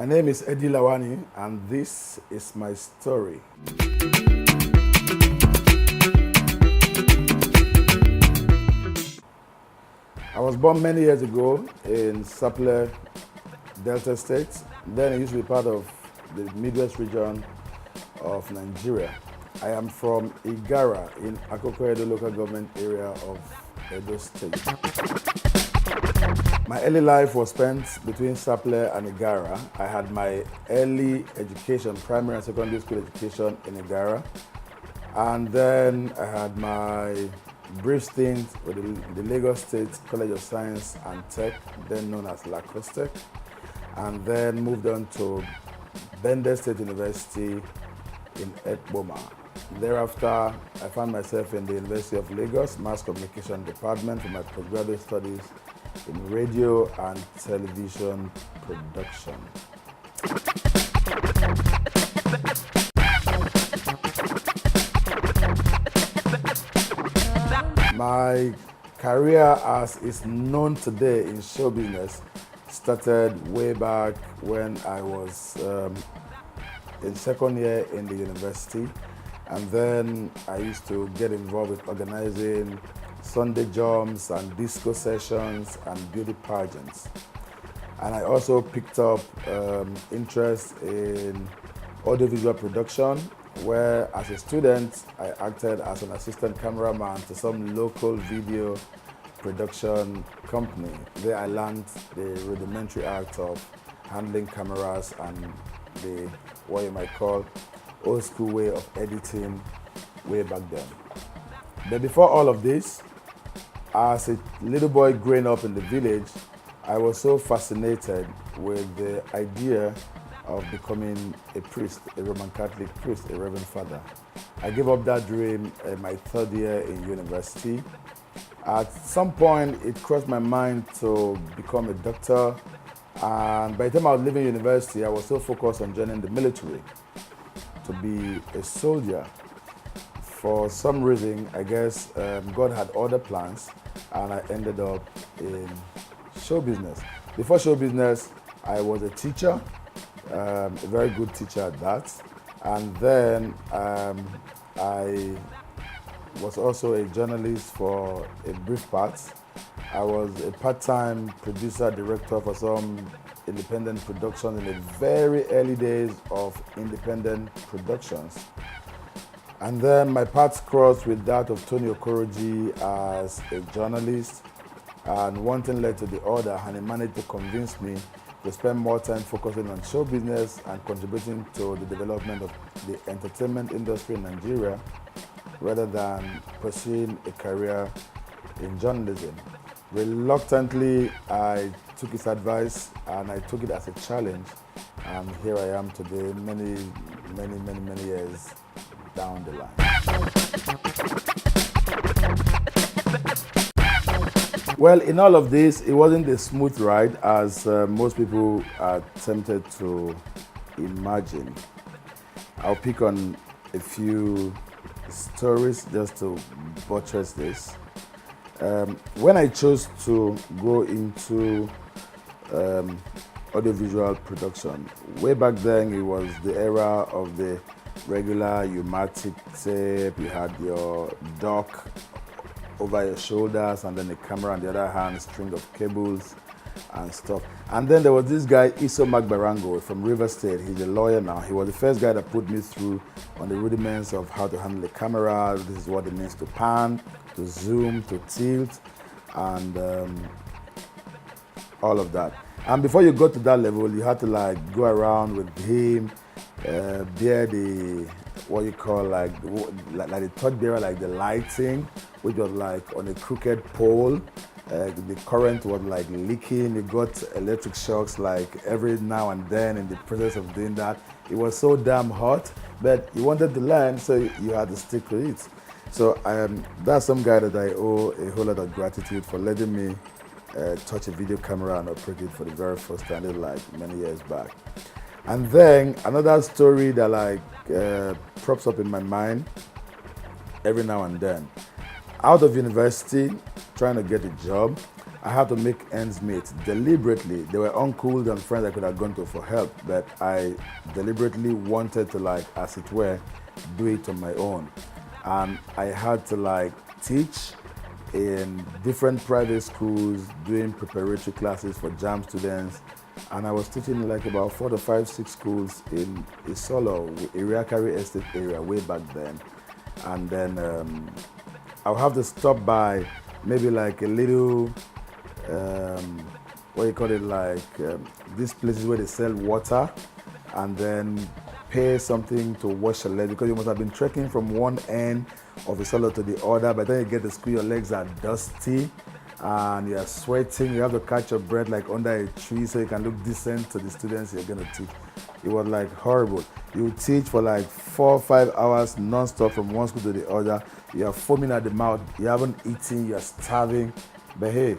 My name is Edi Lawani, and this is my story. I was born many years ago in Sapele, Delta State. Then it used to be part of the Midwest region of Nigeria. I am from Igara in Akoko Edo local government area of Edo State. My early life was spent between Sapele and Igara. I had my early education, primary and secondary school education in Igara. And then I had my brief stint with the Lagos State College of Science and Tech, then known as Lagos Tech, and then moved on to Bende State University in Ekpoma. Thereafter, I found myself in the University of Lagos Mass Communication Department for my postgraduate studies in radio and television production. My career as is known today in show business started way back when I was in second year in the university, and then I used to get involved with organizing Sunday jumps and disco sessions and beauty pageants. And I also picked up interest in audiovisual production, where as a student I acted as an assistant cameraman to some local video production company. There I learned the rudimentary art of handling cameras and the, what you might call, old school way of editing way back then. But before all of this, as a little boy growing up in the village, I was so fascinated with the idea of becoming a priest, a Roman Catholic priest, a Reverend Father. I gave up that dream in my third year in university. At some point, it crossed my mind to become a doctor, and by the time I was leaving university, I was so focused on joining the military to be a soldier. For some reason, I guess God had other plans, and I ended up in show business. Before show business, I was a teacher, a very good teacher at that. And then I was also a journalist for a brief part. I was a part-time producer, director for some independent productions in the very early days of independent productions. And then my paths crossed with that of Tony Okoroji as a journalist, and one thing led to the other, and he managed to convince me to spend more time focusing on show business and contributing to the development of the entertainment industry in Nigeria, rather than pursuing a career in journalism. Reluctantly, I took his advice and I took it as a challenge, and here I am today, many years down the line. Well, in all of this, it wasn't a smooth ride as most people are tempted to imagine. I'll pick on a few stories just to buttress this. When I chose to go into audiovisual production, way back then it was the era of the regular pneumatic tape. You had your dock over your shoulders, and then the camera on the other hand, string of cables and stuff. And then there was this guy, Iso Magbarango from River State. He's a lawyer now. He was the first guy that put me through on the rudiments of how to handle the camera. This is what it means to pan, to zoom, to tilt, and all of that. And before you got to that level, you had to like go around with him, bear the, what you call like the torchbearer, like the lighting, which was like on a crooked pole. The current was like leaking. You got electric shocks like every now and then in the process of doing that. It was so damn hot, but you wanted to learn, so you had to stick with it. So that's some guy that I owe a whole lot of gratitude for letting me touch a video camera and operate it for the very first time, like many years back. And then another story that like props up in my mind every now and then. Out of university, trying to get a job, I had to make ends meet deliberately. There were uncles and friends I could have gone to for help, but I deliberately wanted to, like, as it were, do it on my own. And I had to, like, teach in different private schools, doing preparatory classes for JAM students. And I was teaching in like about 4 to 5, 6 schools in Isolo, Iriakari Estate area, way back then. And then I'll have to stop by maybe like a little, what you call it, like these places where they sell water, and then pay something to wash your legs, because you must have been trekking from one end of Isolo to the other. By the time you get to school, your legs are dusty and you're sweating. You have to catch your breath like under a tree so you can look decent to the students you're going to teach. It was like horrible. You teach for like 4 or 5 hours non-stop from one school to the other. You're foaming at the mouth. You haven't eaten. You're starving. But hey,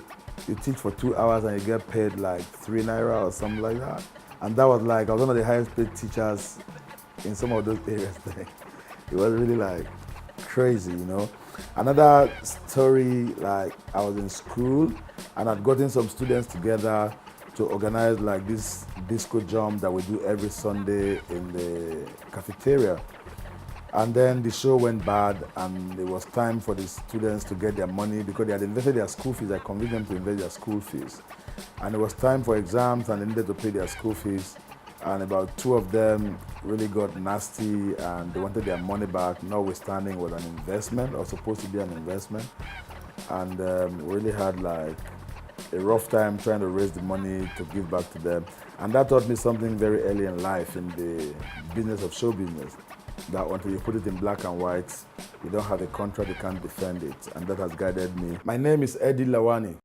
you teach for 2 hours and you get paid like 3 naira or something like that. And that was like, I was one of the highest paid teachers in some of those areas there. It was really like crazy, you know. Another story, like I was in school and I'd gotten some students together to organize like this disco jump that we do every Sunday in the cafeteria. And then the show went bad and it was time for the students to get their money because they had invested their school fees. I convinced them to invest their school fees. And it was time for exams and they needed to pay their school fees. And about 2 of them really got nasty and they wanted their money back, notwithstanding it was an investment, or supposed to be an investment. And we really had like a rough time trying to raise the money to give back to them. And that taught me something very early in life in the business of show business, that until you put it in black and white, you don't have a contract, you can't defend it. And that has guided me. My name is Edi Lawani.